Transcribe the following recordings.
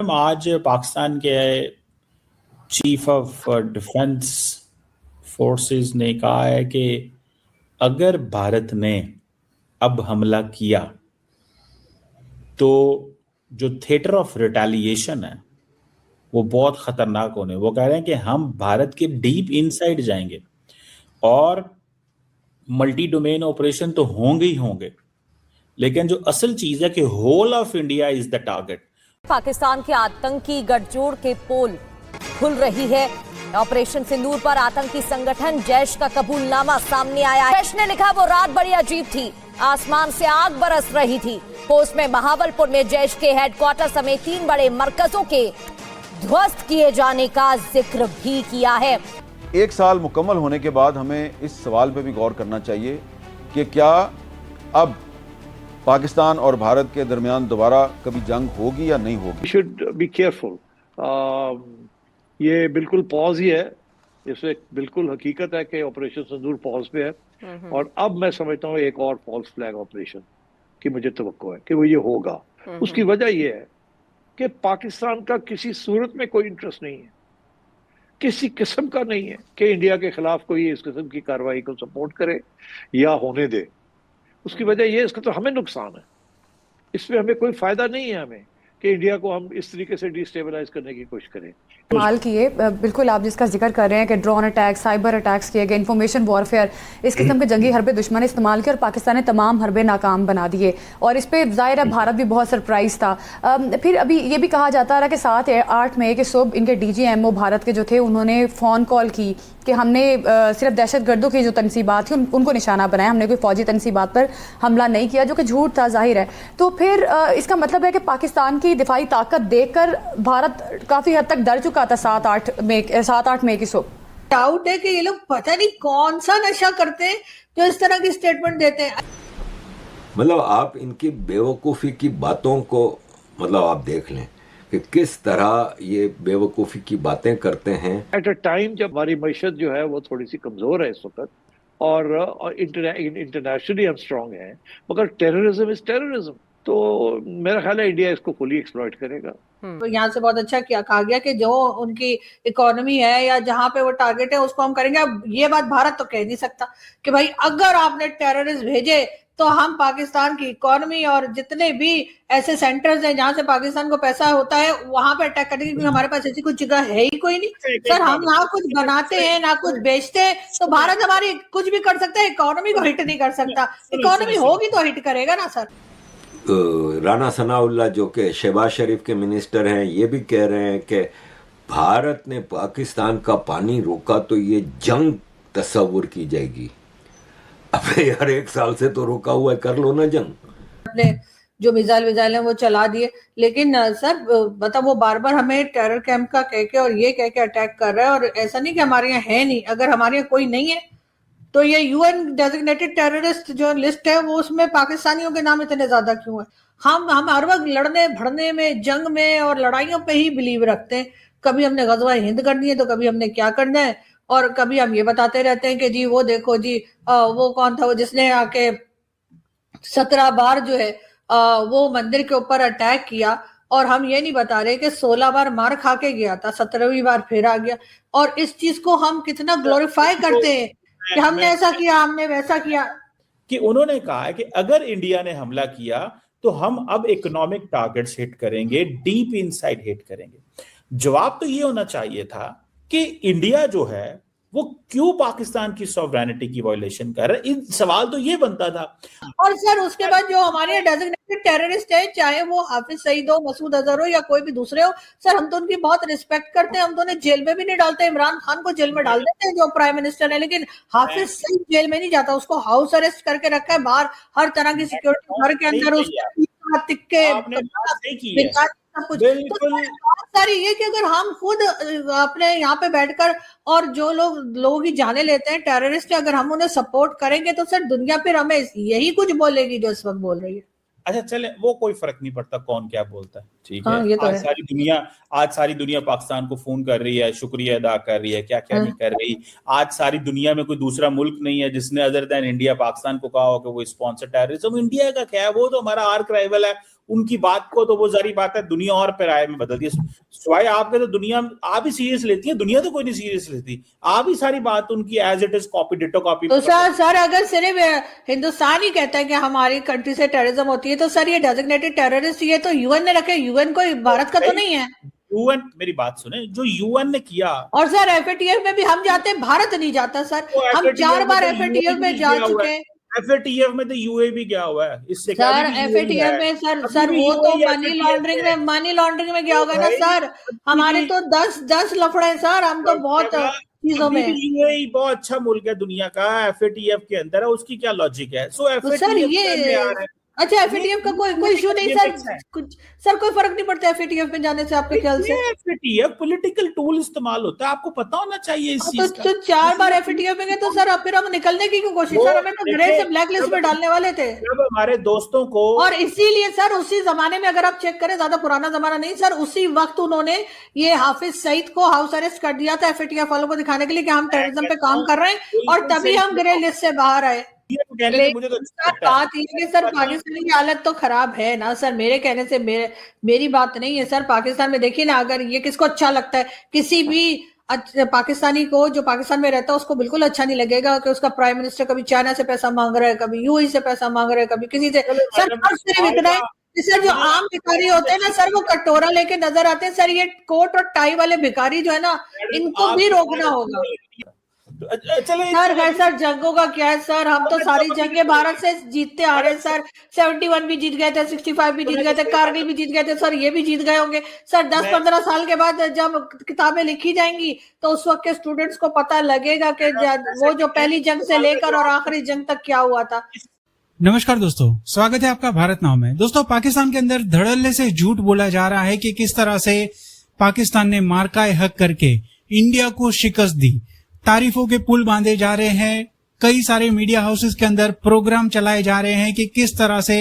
विक्रम, आज पाकिस्तान के chief of defence forces ने कहा है कि अगर भारत ने अब हमला किया तो जो थिएटर ऑफ रिटेलिएशन है वो बहुत खतरनाक होने। वो कह रहे हैं कि हम भारत के डीप इनसाइड जाएंगे और मल्टी डोमेन ऑपरेशन तो होंगे ही होंगे, लेकिन जो असल चीज है कि whole of India is the target. Pakistan के आतंकी गठजोड़ के पोल खुल रही है। ऑपरेशन सिंदूर पर आतंकी संगठन जैश का कबूलनामा सामने आया है। जैश ने लिखा वो रात बड़ी अजीब थी, आसमान से आग बरस रही थी। पोस्ट में बहावलपुर में जैश के हेडक्वार्टर समेत 3 बड़े मरकजों के ध्वस्त किए जाने का जिक्र भी किया है। 1 साल मुकम्मल होने के बाद हमें इस सवाल पे भी गौर करना चाहिए कि क्या अब पाकिस्तान और भारत के दरमियान दोबारा कभी जंग होगी या नहीं होगी। Should be careful. ये बिल्कुल पॉज ही है, इसमें बिल्कुल हकीकत है कि ऑपरेशन सिंदूर पॉज पे है और अब मैं समझता हूँ एक और फॉल्स फ्लैग ऑपरेशन की मुझे तवक्को है कि वो ये होगा। उसकी वजह ये है कि पाकिस्तान का किसी सूरत में कोई इंटरेस्ट नहीं है, किसी किस्म का नहीं है कि इंडिया के खिलाफ कोई इस किस्म की कार्रवाई को सपोर्ट करे या होने दे। उसकी वजह ये, इसका तो हमें नुकसान है, इसमें हमें कोई फायदा नहीं है हमें कि इंडिया को हम इस तरीके से डिस्टेबलाइज करने की कोशिश करें। इस्तेमाल किए, बिल्कुल आप जिसका जिक्र कर रहे हैं कि ड्रोन अटैक, साइबर अटैक्स किए गए, इंफॉर्मेशन वॉरफेयर, इस किस्म के जंगी हरबे दुश्मन ने इस्तेमाल किए और पाकिस्तान ने तमाम हरबे नाकाम बना दिए और इस पे ज़ाहिर है भारत भी बहुत सरप्राइज था। फिर अभी ये भी कहा जाता रहा कि 7 या 8 मई के सुबह इनके DGMO भारत के जो थे उन्होंने फ़ोन कॉल की कि हमने सिर्फ दहशतगर्दों की जो तनसीबात थी उनको निशाना बनाया, हमने कोई फौजी तनसीबात पर हमला नहीं किया, जो कि झूठ था ज़ाहिर है। तो फिर इसका मतलब है कि पाकिस्तान की दिफाई ताकत देखकर भारत काफ़ी हद तक डर चुका था 7-8 मई की सुबह। डाउट है कि ये लोग पता नहीं कौन सा नशा करते हैं जो इस तरह की स्टेटमेंट देते हैं। मतलब आप इनकी बेवकूफ़ी की बातों को मतलब आप देख लें कि किस तरह ये बेवकूफ़ी की बातें करते हैं। एट अ टाइम जब हमारी मईशत जो है वो थोड़ी सी कमज़ोर है इस वक्त और इंटरनेशनली हम स्ट्रॉन्ग हैं, मगर टेररिज्म इज टेररिज्म, तो मेरा ख्याल है इंडिया इसको फुली एक्सप्लॉइट करेगा। तो यहाँ से बहुत अच्छा कहा गया कि जो उनकी इकोनॉमी है या जहाँ पे वो टारगेट है उसको हम करेंगे। अब ये बात भारत तो कह नहीं सकता कि भाई अगर आपने टेररिस्ट भेजे तो हम पाकिस्तान की इकोनॉमी और जितने भी ऐसे सेंटर्स हैं जहां से पाकिस्तान को पैसा होता है वहां पे अटैक करेंगे, क्योंकि हमारे पास ऐसी कुछ जगह है ही कोई नहीं। सर हम ना कुछ बनाते हैं ना कुछ बेचते हैं, तो भारत हमारी कुछ भी कर सकता है, इकोनॉमी को हिट नहीं कर सकता। इकोनॉमी होगी तो हिट करेगा ना सर। राना सनाउल्लाह जो कि शहबाज शरीफ के मिनिस्टर हैं, ये भी कह रहे हैं कि भारत ने पाकिस्तान का पानी रोका तो ये जंग तस्वुर की जाएगी। अबे यार 1 साल से तो रोका हुआ है, कर लो ना जंग। अपने जो मिसाइल हैं वो चला दिए, लेकिन सर मतलब वो बार बार हमें टेरर कैंप का कह के और ये कह के अटैक कर रहा है। और ऐसा नहीं कि हमारे यहाँ है नहीं, अगर हमारे यहाँ कोई नहीं है तो ये UN डेजिग्नेटेड टेररिस्ट जो लिस्ट है वो उसमें पाकिस्तानियों के नाम इतने ज्यादा क्यों है। हम हर वक्त लड़ने भड़ने में, जंग में और लड़ाइयों पे ही बिलीव रखते हैं। कभी हमने गज़वा हिंद करनी है तो कभी हमने क्या करना है, और कभी हम ये बताते रहते हैं कि जी वो देखो जी वो कौन था वो जिसने आके 17 बार जो है वो मंदिर के ऊपर अटैक किया, और हम ये नहीं बता रहे कि 16 बार मार खा के गया था, 17वीं बार फिर आ गया। और इस चीज को हम कितना ग्लोरीफाई करते हैं कि हमने ऐसा किया, हमने वैसा किया। कि उन्होंने कहा है कि अगर इंडिया ने हमला किया तो हम अब इकोनॉमिक टारगेट्स हिट करेंगे, डीप इनसाइड हिट करेंगे। जवाब तो ये होना चाहिए था कि इंडिया जो है वो क्यों पाकिस्तान की सॉवरेनिटी की वायलेशन कर रहा है। सवाल तो ये बनता था। और सर उसके बाद जो हमारे डेजिग्नेटेड टेररिस्ट है, चाहे वो हाफिज सईद हो, मसूद अजहर हो या कोई भी दूसरे हो, सर हम तो उनकी बहुत रिस्पेक्ट करते हैं, हम तो उन्हें जेल में भी नहीं डालते। इमरान खान को जेल में डाल देते हैं जो प्राइम मिनिस्टर है, लेकिन हाफिज सईद जेल में नहीं जाता, उसको हाउस अरेस्ट करके रखा है, बाहर हर तरह की सिक्योरिटी घर के अंदर सारी। ये कि अगर हम खुद अपने यहाँ पे बैठकर और जो लोग ही जाने लेते हैं टेररिस्ट, अगर हम उन्हें सपोर्ट करेंगे तो सर दुनिया फिर हमें यही कुछ बोलेगी जो इस वक्त बोल रही है। अच्छा चले, वो कोई फर्क नहीं पड़ता कौन क्या बोलता है। ठीक हाँ, है। ये तो आज है। सारी दुनिया पाकिस्तान को फोन कर रही है, शुक्रिया अदा कर रही है, क्या क्या नहीं कर रही। आज सारी दुनिया में कोई दूसरा मुल्क नहीं है जिसने अदर देन इंडिया पाकिस्तान को कहा हो कि वो स्पॉन्सर टेररिज्म। इंडिया का क्या है, वो तो हमारा आर्क राइवल है। उनकी बात को तो वो जारी बात है दुनिया और पैराए में बदल दी। स्वाय आपके तो दुनिया आप ही सीरियस लेती है, दुनिया तो कोई नहीं सीरियस लेती। आप ही सारी बात उनकी as it is copy ditto copy. तो सर अगर सिर्फ हिंदुस्तान ही कहता है कि हमारी कंट्री से टेररिज्म होती है, तो सर ये डेजिग्नेटेड टेररिस्ट ये तो यूएन ने रखे, यूएन कोई भारत का तो नहीं है। यूएन, मेरी बात सुने, जो यूएन ने किया। और सर एफएटीएफ में भी हम जाते हैं, भारत नहीं जाता सर। हम 4 बार एफएटीएफ में जा चुके हैं। एफएटीएफ में तो यूएई भी गया हुआ है। इससे सर एफएटीएफ में सर वो तो मनी लॉन्ड्रिंग में गया होगा ना सर। हमारे तो 10 लफड़े हैं सर, हम तो बहुत चीजों में। यूएई बहुत अच्छा मुल्क है दुनिया का, एफएटीएफ के अंदर है, उसकी क्या लॉजिक है? सो सर ये अच्छा एफएटीएफ का कोई इशू नहीं सर कोई फर्क नहीं पड़ता एफएटीएफ में जाने से आपके ख्याल से? एफएटीएफ पॉलिटिकल टूल इस्तेमाल होता है, आपको पता होना चाहिए इस चीज का। तो 4 बार एफएटीएफ में गए तो सर अब फिर हम निकलने की क्यों कोशिश? सर हमें तो ग्रे से ब्लैक लिस्ट में डालने वाले थे। जब हमारे दोस्तों को, और इसीलिए सर उसी जमाने में अगर आप चेक करें, ज्यादा पुराना जमाना नहीं सर, उसी वक्त उन्होंने ये हाफिज सईद को हाउस अरेस्ट कर दिया था एफएटीएफ वालों को दिखाने के लिए कि हम टेररिज्म पे काम कर रहे हैं, और तभी हम ग्रे लिस्ट से बाहर आए। मुझे तो सर बात ये कि सर पाकिस्तान की हालत तो खराब है ना सर, मेरे कहने से मेरी बात नहीं है सर। पाकिस्तान में देखिए ना, अगर ये किसको अच्छा लगता है, किसी भी पाकिस्तानी को जो पाकिस्तान में रहता है उसको बिल्कुल अच्छा नहीं लगेगा कि उसका प्राइम मिनिस्टर कभी चाइना से पैसा मांग रहा है, कभी यूएई से पैसा मांग रहा है, कभी किसी से। सर सिर्फ इतना है सर, जो आम भिखारी होते हैं ना सर, वो कटोरा लेके नजर आते हैं सर। ये कोट और टाई वाले भिखारी जो है ना, इनको भी रोकना होगा। सर जंगों का क्या है सर, हम तो सारी जंगें भारत से जीतते आ रहे हैं सर। 71 भी जीत गए थे, 65 भी जीत गए थे, कारगिल भी जीत गए थे सर, ये भी जीत गए होंगे सर। 10-15 साल के बाद जब किताबें लिखी जाएंगी तो उस वक्त के स्टूडेंट्स को पता लगेगा कि वो जो पहली जंग से लेकर और आखिरी जंग तक क्या हुआ था। नमस्कार दोस्तों, स्वागत है आपका भारत नाव में। दोस्तों, पाकिस्तान के अंदर धड़ल्ले से झूठ बोला जा रहा है कि किस तरह से पाकिस्तान ने मार्काए हक करके इंडिया को शिकस्त दी। तारीफों के पुल बांधे जा रहे हैं, कई सारे मीडिया हाउसेस के अंदर प्रोग्राम चलाए जा रहे हैं कि किस तरह से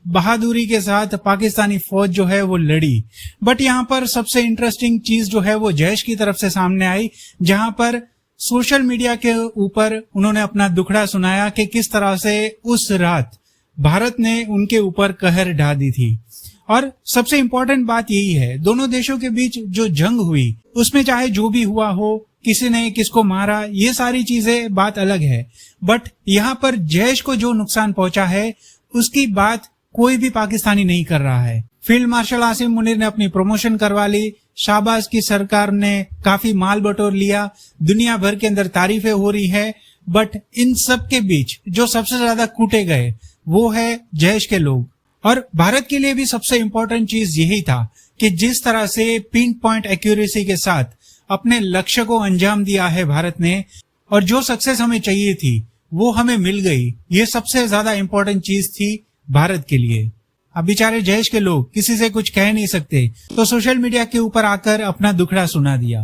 बहादुरी के साथ पाकिस्तानी फौज जो है वो लड़ी। बट यहाँ पर सबसे इंटरेस्टिंग चीज जो है वो जैश की तरफ से सामने आई, जहां पर सोशल मीडिया के ऊपर उन्होंने अपना दुखड़ा सुनाया कि किस तरह से उस रात भारत ने उनके ऊपर कहर ढा दी थी। और सबसे इंपॉर्टेंट बात यही है, दोनों देशों के बीच जो जंग हुई उसमें चाहे जो भी हुआ हो, किसी ने किसको मारा, ये सारी चीजें बात अलग है, बट यहाँ पर जैश को जो नुकसान पहुंचा है उसकी बात कोई भी पाकिस्तानी नहीं कर रहा है। फील्ड मार्शल आसिम मुनीर ने अपनी प्रमोशन करवा ली, शाहबाज की सरकार ने काफी माल बटोर लिया, दुनिया भर के अंदर तारीफें हो रही है, बट इन सब के बीच जो सबसे ज्यादा कूटे गए वो है जैश के लोग। और भारत के लिए भी सबसे इंपॉर्टेंट चीज यही था कि जिस तरह से पिन पॉइंट एक्यूरेसी के साथ अपने लक्ष्य को अंजाम दिया है भारत ने, और जो सक्सेस हमें चाहिए थी वो हमें मिल गई। ये सबसे ज्यादा इंपॉर्टेंट चीज थी भारत के लिए। अब बेचारे जैश के लोग किसी से कुछ कह नहीं सकते, तो सोशल मीडिया के ऊपर आकर अपना दुखड़ा सुना दिया।